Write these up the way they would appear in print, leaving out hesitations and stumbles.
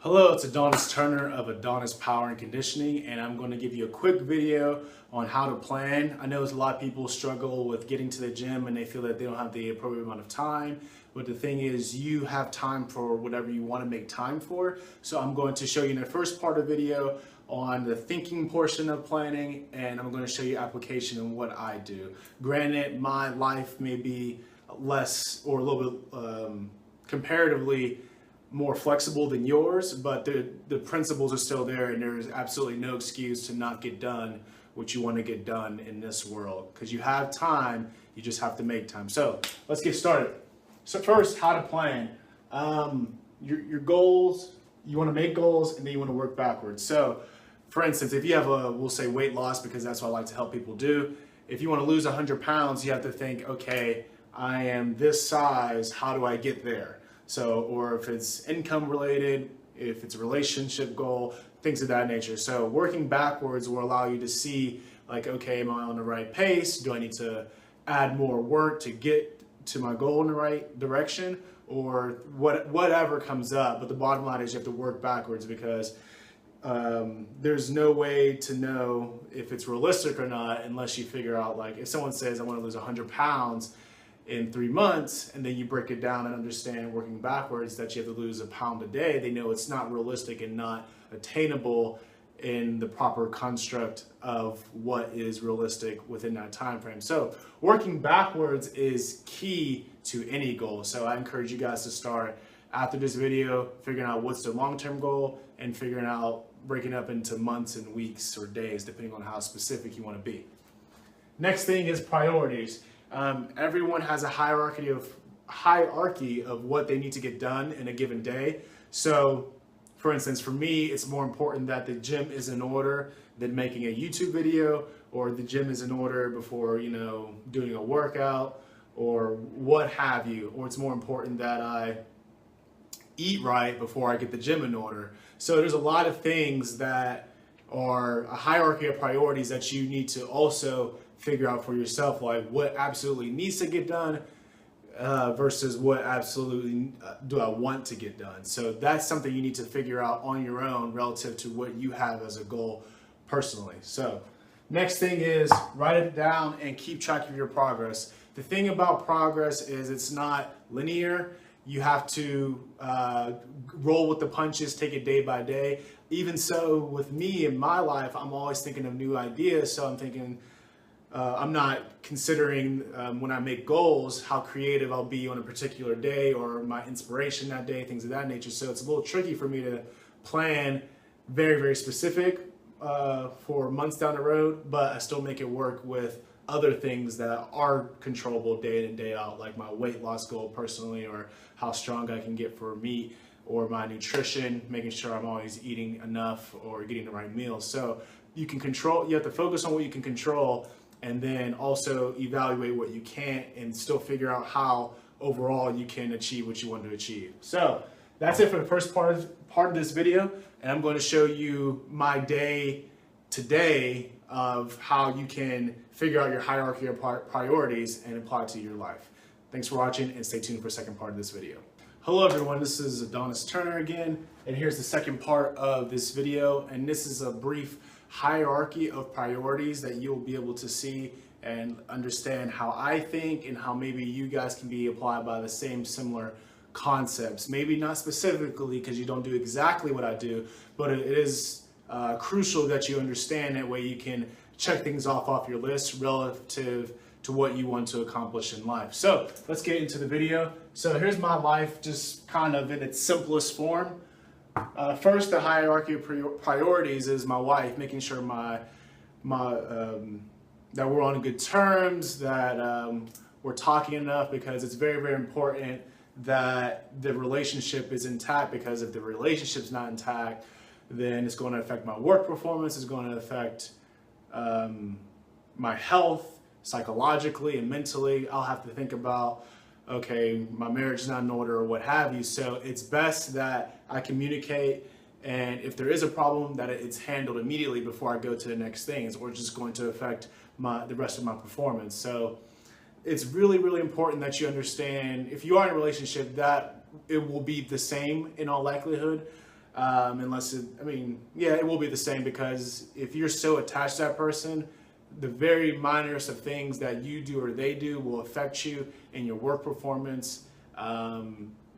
Hello, it's Adonis Turner of Adonis Power and Conditioning, and I'm going to give you a quick video on how to plan. I know a lot of people struggle with getting to the gym and they feel that they don't have the appropriate amount of time, but the thing is you have time for whatever you want to make time for. So I'm going to show you in the first part of the video on the thinking portion of planning, and I'm going to show you application and what I do. Granted, my life may be less or a little bit comparatively more flexible than yours, but the principles are still there, and there's absolutely no excuse to not get done what you want to get done in this world, because you have time, you just have to make time. So let's get started. So first, how to plan. Your goals, you want to make goals, and then you want to work backwards. So for instance, if you have we'll say weight loss, because that's what I like to help people do. If you want to lose 100 pounds, you have to think, okay, I am this size, how do I get there? So, or if it's income related, if it's a relationship goal, things of that nature. So working backwards will allow you to see, like, okay, am I on the right pace? Do I need to add more work to get to my goal in the right direction? Or whatever comes up. But the bottom line is you have to work backwards, because there's no way to know if it's realistic or not unless you figure out, like, if someone says, I want to lose 100 pounds in 3 months, and then you break it down and understand working backwards that you have to lose a pound a day, they know it's not realistic and not attainable in the proper construct of what is realistic within that time frame. So working backwards is key to any goal. So I encourage you guys to start after this video figuring out what's the long-term goal and figuring out breaking up into months and weeks or days, depending on how specific you want to be. Next thing is priorities. Everyone has a hierarchy of what they need to get done in a given day. So for instance, for me, it's more important that the gym is in order than making a YouTube video, or the gym is in order before, doing a workout or what have you. Or it's more important that I eat right before I get the gym in order. So there's a lot of things that are a hierarchy of priorities that you need to also figure out for yourself, like what absolutely needs to get done versus what absolutely do I want to get done. So that's something you need to figure out on your own relative to what you have as a goal personally. So next thing is write it down and keep track of your progress. The thing about progress is it's not linear. You have to roll with the punches, take it day by day. Even so, with me in my life, I'm always thinking of new ideas. So I'm thinking, I'm not considering when I make goals how creative I'll be on a particular day or my inspiration that day, things of that nature. So it's a little tricky for me to plan very, very specific for months down the road, but I still make it work with other things that are controllable day in and day out, like my weight loss goal personally, or how strong I can get for meat, or my nutrition, making sure I'm always eating enough or getting the right meals. So you have to focus on what you can control, and then also evaluate what you can't, and still figure out how overall you can achieve what you want to achieve. So that's it for the first part of this video, and I'm going to show you my day today of how you can figure out your hierarchy of priorities and apply it to your life. Thanks for watching, and stay tuned for the second part of this video. Hello everyone, this is Adonis Turner again, and here's the second part of this video, and this is a brief hierarchy of priorities that you'll be able to see and understand how I think, and how maybe you guys can be applied by the same similar concepts. Maybe not specifically because you don't do exactly what I do, but it is crucial that you understand that way you can check things off your list relative to what you want to accomplish in life. So let's get into the video. So here's my life, just kind of in its simplest form. First, the hierarchy of priorities is my wife, making sure that we're on good terms, that we're talking enough, because it's very, very important that the relationship is intact, because if the relationship's not intact, then it's going to affect my work performance, it's going to affect my health psychologically and mentally. I'll have to think about, okay, my marriage is not in order or what have you. So it's best that I communicate, and if there is a problem, that it's handled immediately before I go to the next things, or it's just going to affect the rest of my performance. So it's really, really important that you understand, if you are in a relationship, that it will be the same in all likelihood. unless it, I mean, yeah, it will be the same, because if you're so attached to that person, the very minorest of things that you do or they do will affect you in your work performance,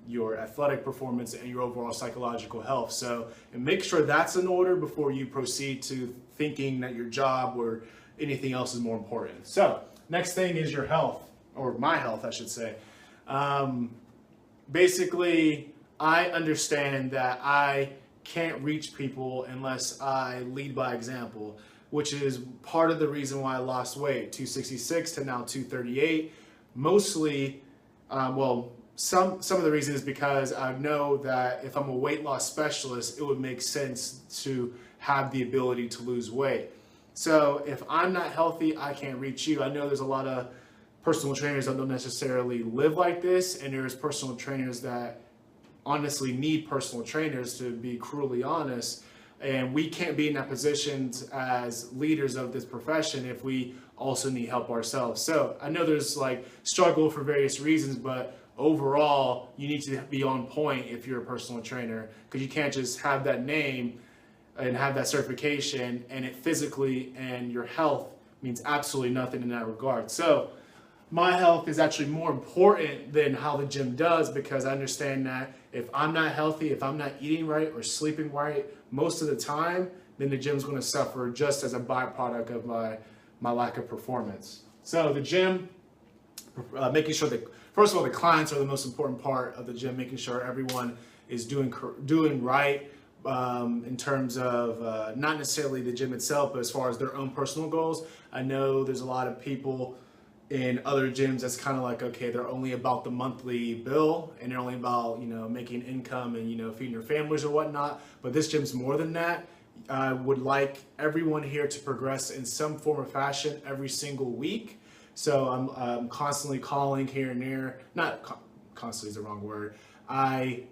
your athletic performance, and your overall psychological health. So, and make sure that's in order before you proceed to thinking that your job or anything else is more important. So, next thing is your health, or my health, I should say. Basically, I understand that I can't reach people unless I lead by example, which is part of the reason why I lost weight, 266 to now 238. Mostly, some of the reason is because I know that if I'm a weight loss specialist, it would make sense to have the ability to lose weight. So if I'm not healthy, I can't reach you. I know there's a lot of personal trainers that don't necessarily live like this, and there's personal trainers that honestly need personal trainers, to be cruelly honest. And we can't be in that position as leaders of this profession if we also need help ourselves. So I know there's like struggle for various reasons, but overall you need to be on point if you're a personal trainer, because you can't just have that name and have that certification and it physically and your health means absolutely nothing in that regard. So my health is actually more important than how the gym does, because I understand that if I'm not healthy, if I'm not eating right or sleeping right most of the time, then the gym's going to suffer just as a byproduct of my lack of performance. So the gym, making sure that, first of all, the clients are the most important part of the gym, making sure everyone is doing right in terms of not necessarily the gym itself, but as far as their own personal goals. I know there's a lot of people in other gyms that's kind of like, okay, they're only about the monthly bill and they're only about, making income and, feeding their families or whatnot. But this gym's more than that. I would like everyone here to progress in some form or fashion every single week. So I'm constantly calling here and there. Not constantly is the wrong word. I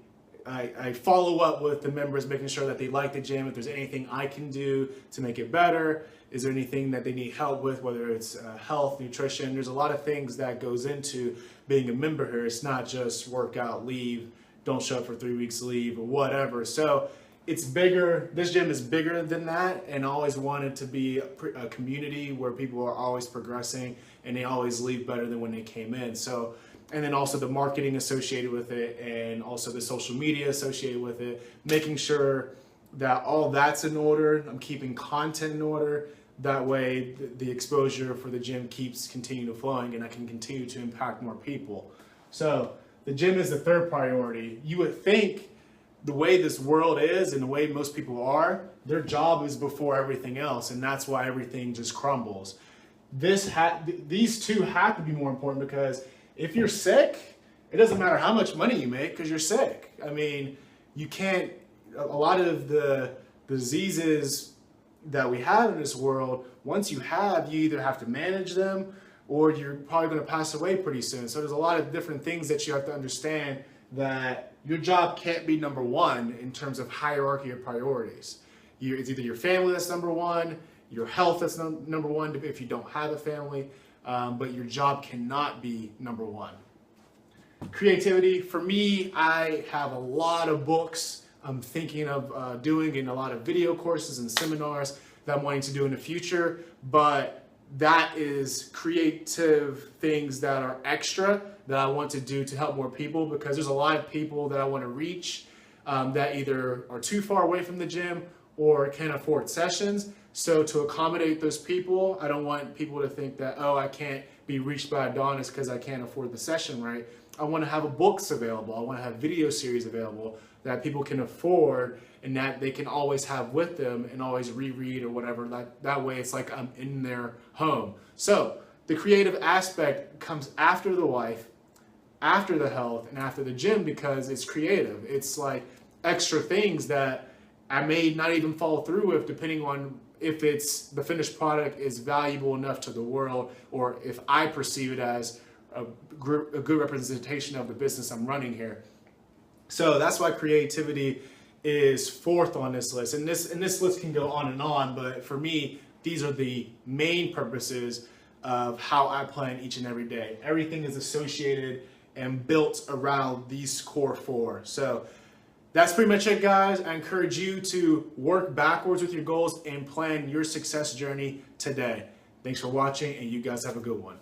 follow up with the members, making sure that they like the gym, if there's anything I can do to make it better. Is there anything that they need help with, whether it's health, nutrition? There's a lot of things that goes into being a member here. It's not just work out, leave, don't show up for 3 weeks, leave, or whatever. So it's bigger. This gym is bigger than that, and I always wanted to be a community where people are always progressing and they always leave better than when they came in. So, and then also the marketing associated with it, and also the social media associated with it, making sure that all that's in order. I'm keeping content in order. That way the exposure for the gym keeps continuing flowing and I can continue to impact more people. So the gym is the third priority. You would think the way this world is and the way most people are, their job is before everything else, and that's why everything just crumbles. These two have to be more important, because if you're sick, it doesn't matter how much money you make because you're sick. I mean, you can't, a lot of the diseases that we have in this world, once you either have to manage them or you're probably going to pass away pretty soon. So there's a lot of different things that you have to understand, that your job can't be number one in terms of hierarchy of priorities. It's either your family that's number one, your health that's number one if you don't have a family, but your job cannot be number one. Creativity, for me, I have a lot of books I'm thinking of doing, and a lot of video courses and seminars that I'm wanting to do in the future, but that is creative things that are extra that I want to do to help more people, because there's a lot of people that I want to reach that either are too far away from the gym or can't afford sessions. So to accommodate those people, I don't want people to think that, oh, I can't be reached by Adonis because I can't afford the session, right? I want to have books available. I want to have video series available that people can afford and that they can always have with them and always reread or whatever. That way it's like I'm in their home. So the creative aspect comes after the wife, after the health, and after the gym, because it's creative. It's like extra things that I may not even follow through with, depending on if the finished product is valuable enough to the world, or if I perceive it as a good representation of the business I'm running here. So that's why creativity is fourth on this list. And this list can go on, but for me, these are the main purposes of how I plan each and every day. Everything is associated and built around these core four. So That's pretty much it, guys. I encourage you to work backwards with your goals and plan your success journey today. Thanks for watching, and you guys have a good one.